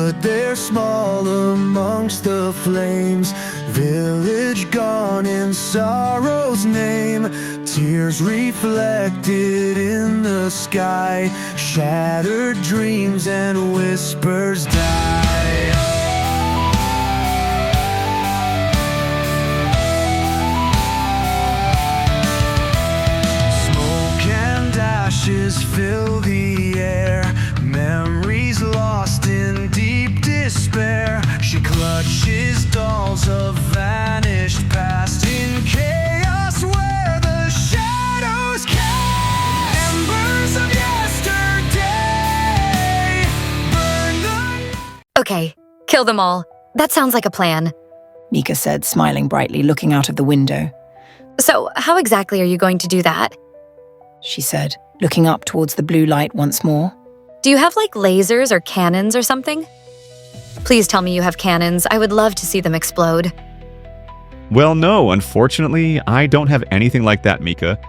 stood there small amongst the flames, village gone in sorrow's name. Tears reflected in the sky, shattered dreams and whispers die. Smoke and ashes fill the air, memories lost in deep despair. She clutches dolls of vanished past in chaos where the shadows cast. Embers of yesterday burn the... Okay, kill them all. That sounds like a plan. Mika said, smiling brightly, looking out of the window. So, how exactly are you going to do that? She said, looking up towards the blue light once more. Do you have, like, lasers or cannons or something? Please tell me you have cannons. I would love to see them explode. Well, no, unfortunately, I don't have anything like that, Mika.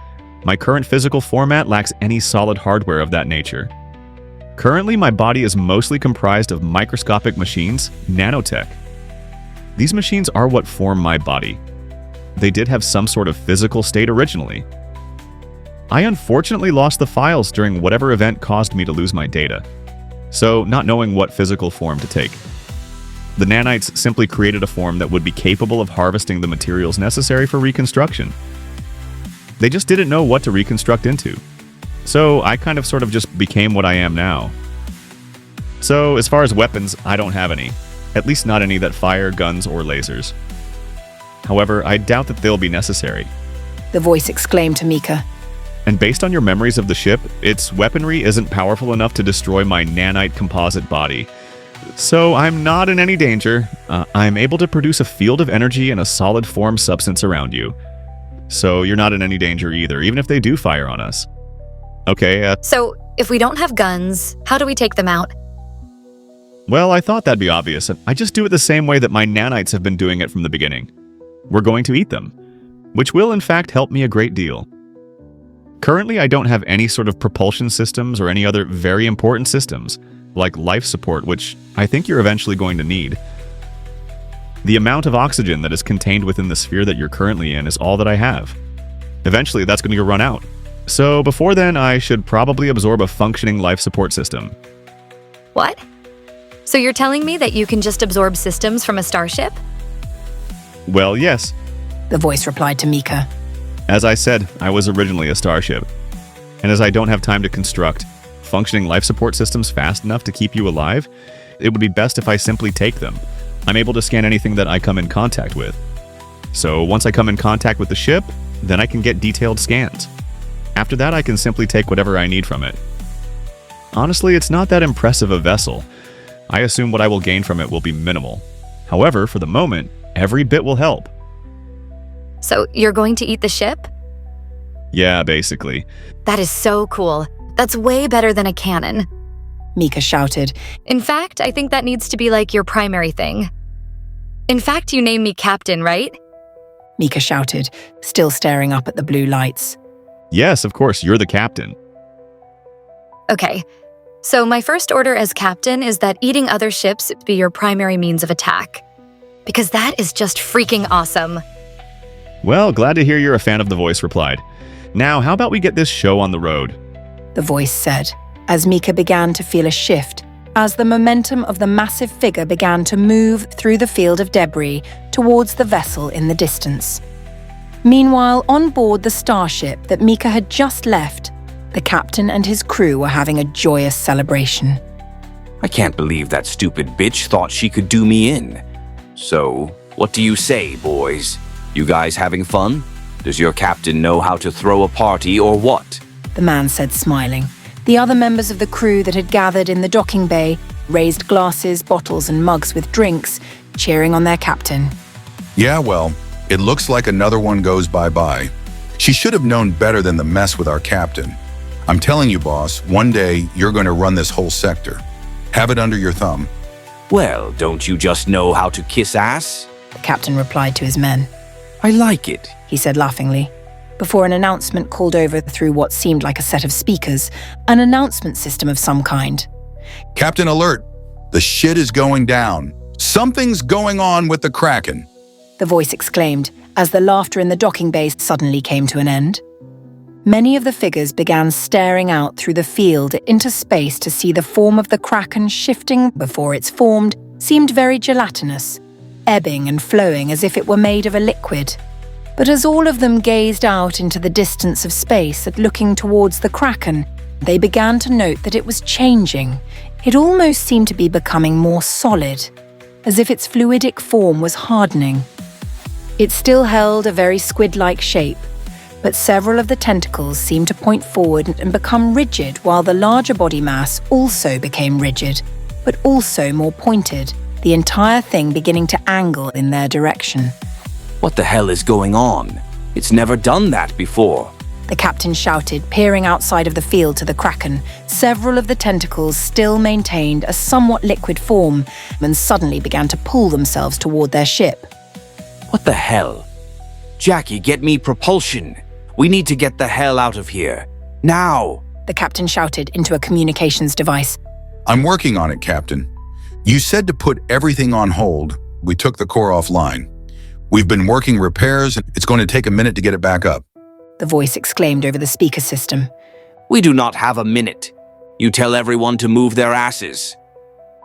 My current physical format lacks any solid hardware of that nature. Currently, my body is mostly comprised of microscopic machines, nanotech. These machines are what form my body. They did have some sort of physical state originally. I unfortunately lost the files during whatever event caused me to lose my data, so not knowing what physical form to take. The nanites simply created a form that would be capable of harvesting the materials necessary for reconstruction. They just didn't know what to reconstruct into. So I kind of sort of just became what I am now. So as far as weapons, I don't have any. At least not any that fire guns or lasers. However, I doubt that they'll be necessary. The voice exclaimed to Mika. And based on your memories of the ship, its weaponry isn't powerful enough to destroy my nanite composite body. So I'm not in any danger. I'm able to produce a field of energy and a solid form substance around you. So you're not in any danger either, even if they do fire on us. Okay, So, if we don't have guns, how do we take them out? well, I thought that'd be obvious. I just do it the same way that my nanites have been doing it from the beginning. We're going to eat them, which will in fact help me a great deal. Currently, I don't have any sort of propulsion systems or any other very important systems, like life support, which I think you're eventually going to need. The amount of oxygen that is contained within the sphere that you're currently in is all that I have. Eventually, that's going to run out. So before then, I should probably absorb a functioning life support system. What? So you're telling me that you can just absorb systems from a starship? Well, yes. The voice replied to Mika. As I said, I was originally a starship. And as I don't have time to construct functioning life support systems fast enough to keep you alive, it would be best if I simply take them. I'm able to scan anything that I come in contact with. So once I come in contact with the ship, then I can get detailed scans. After that, I can simply take whatever I need from it. Honestly, it's not that impressive a vessel. I assume what I will gain from it will be minimal. However, for the moment, every bit will help. So you're going to eat the ship? Yeah, basically. That is so cool. That's way better than a cannon. Mika shouted. In fact, I think that needs to be like your primary thing. In fact, you named me Captain, right? Mika shouted, still staring up at the blue lights. Yes, of course, you're the captain. Okay, so my first order as captain is that eating other ships be your primary means of attack. Because that is just freaking awesome. Well, glad to hear you're a fan of the voice replied. Now, how about we get this show on the road? The voice said, as Mika began to feel a shift, as the momentum of the massive figure began to move through the field of debris towards the vessel in the distance. Meanwhile, on board the starship that Mika had just left, the captain and his crew were having a joyous celebration. I can't believe that stupid bitch thought she could do me in. So, what do you say, boys? You guys having fun? Does your captain know how to throw a party or what? The man said, smiling. The other members of the crew that had gathered in the docking bay raised glasses, bottles, and mugs with drinks, cheering on their captain. Yeah, well, it looks like another one goes bye-bye. She should have known better than to mess with our captain. I'm telling you, boss, one day you're going to run this whole sector. Have it under your thumb. Well, don't you just know how to kiss ass? The captain replied to his men. I like it, he said laughingly, before an announcement called over through what seemed like a set of speakers, an announcement system of some kind. Captain alert! The shit is going down. Something's going on with the Kraken. The voice exclaimed, as the laughter in the docking bay suddenly came to an end. Many of the figures began staring out through the field into space to see the form of the Kraken shifting before it's formed seemed very gelatinous, ebbing and flowing as if it were made of a liquid. But as all of them gazed out into the distance of space and looking towards the Kraken, they began to note that it was changing. It almost seemed to be becoming more solid, as if its fluidic form was hardening. It still held a very squid-like shape, but several of the tentacles seemed to point forward and become rigid, while the larger body mass also became rigid, but also more pointed, the entire thing beginning to angle in their direction. What the hell is going on? It's never done that before. The captain shouted, peering outside of the field to the Kraken. Several of the tentacles still maintained a somewhat liquid form and suddenly began to pull themselves toward their ship. What the hell? Jackie, get me propulsion. We need to get the hell out of here. Now! The captain shouted into a communications device. I'm working on it, Captain. You said to put everything on hold. We took the core offline. We've been working repairs, and it's going to take a minute to get it back up. The voice exclaimed over the speaker system. We do not have a minute. You tell everyone to move their asses.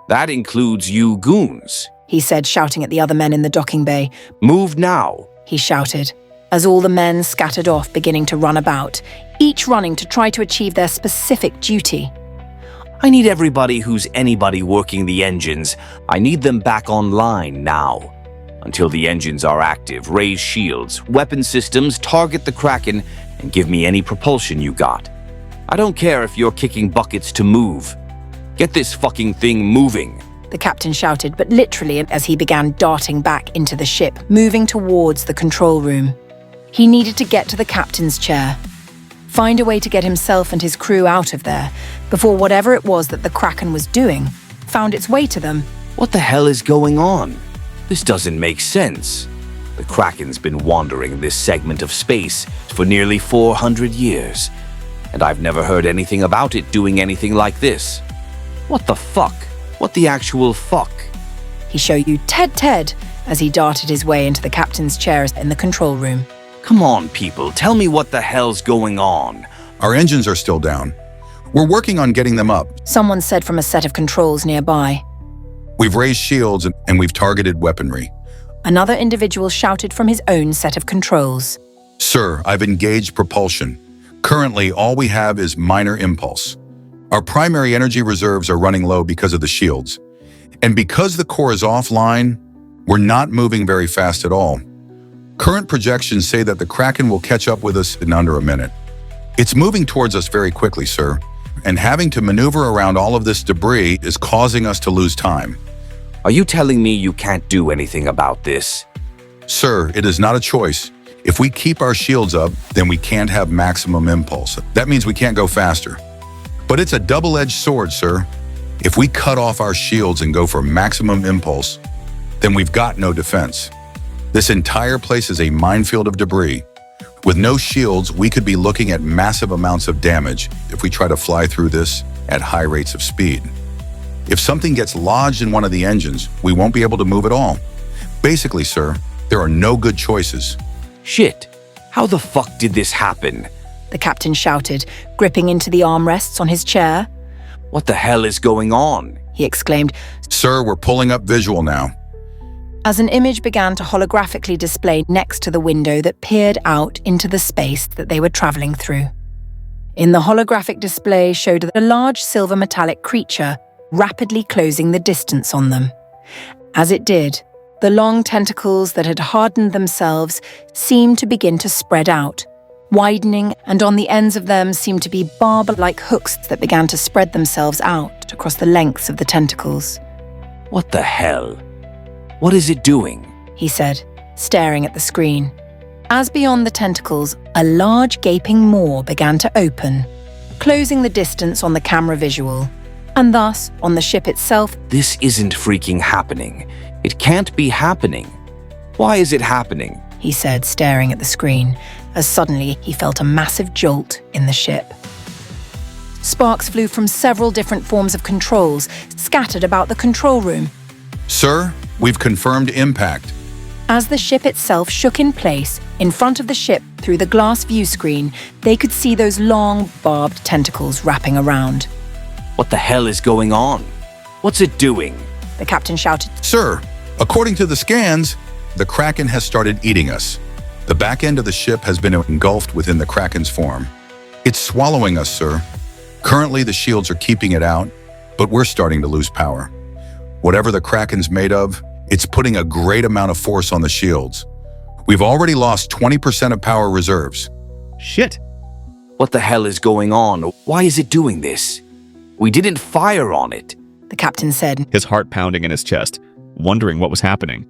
That includes you goons. He said, shouting at the other men in the docking bay. Move now. He shouted, as all the men scattered off, beginning to run about, each running to try to achieve their specific duty. I need everybody who's anybody working the engines. I need them back online now. Until the engines are active, raise shields, weapon systems, target the Kraken, and give me any propulsion you got. I don't care if you're kicking buckets to move. Get this fucking thing moving. The captain shouted, but literally as he began darting back into the ship, moving towards the control room. He needed to get to the captain's chair, find a way to get himself and his crew out of there, before whatever it was that the Kraken was doing found its way to them. What the hell is going on? This doesn't make sense. The Kraken's been wandering this segment of space for nearly 400 years, and I've never heard anything about it doing anything like this. What the fuck? What the actual fuck? He showed you Ted as he darted his way into the captain's chair in the control room. Come on, people, tell me what the hell's going on. Our engines are still down. We're working on getting them up. Someone said from a set of controls nearby. We've raised shields and we've targeted weaponry. Another individual shouted from his own set of controls. Sir, I've engaged propulsion. Currently, all we have is minor impulse. Our primary energy reserves are running low because of the shields. And because the core is offline, we're not moving very fast at all. Current projections say that the Kraken will catch up with us in under a minute. It's moving towards us very quickly, sir, and having to maneuver around all of this debris is causing us to lose time. Are you telling me you can't do anything about this? Sir, it is not a choice. If we keep our shields up, then we can't have maximum impulse. That means we can't go faster. But it's a double-edged sword, sir. If we cut off our shields and go for maximum impulse, then we've got no defense. This entire place is a minefield of debris. With no shields, we could be looking at massive amounts of damage if we try to fly through this at high rates of speed. If something gets lodged in one of the engines, we won't be able to move at all. Basically, sir, there are no good choices. Shit, how the fuck did this happen? The captain shouted, gripping into the armrests on his chair. What the hell is going on? He exclaimed. Sir, we're pulling up visual now. As an image began to holographically display next to the window that peered out into the space that they were traveling through. In the holographic display showed a large silver metallic creature rapidly closing the distance on them. As it did, the long tentacles that had hardened themselves seemed to begin to spread out, widening, and on the ends of them seemed to be barb-like hooks that began to spread themselves out across the lengths of the tentacles. What the hell? What is it doing? He said, staring at the screen. As beyond the tentacles, a large gaping maw began to open, closing the distance on the camera visual, and thus on the ship itself. This isn't freaking happening. It can't be happening. Why is it happening? He said, staring at the screen, as suddenly he felt a massive jolt in the ship. Sparks flew from several different forms of controls, scattered about the control room. Sir, we've confirmed impact. As the ship itself shook in place, in front of the ship, through the glass view screen, they could see those long, barbed tentacles wrapping around. What the hell is going on? What's it doing? The captain shouted. Sir, according to the scans, the Kraken has started eating us. The back end of the ship has been engulfed within the Kraken's form. It's swallowing us, sir. Currently, the shields are keeping it out, but we're starting to lose power. Whatever the Kraken's made of, it's putting a great amount of force on the shields. We've already lost 20% of power reserves. Shit. What the hell is going on? Why is it doing this? We didn't fire on it. The captain said. His heart pounding in his chest, wondering what was happening.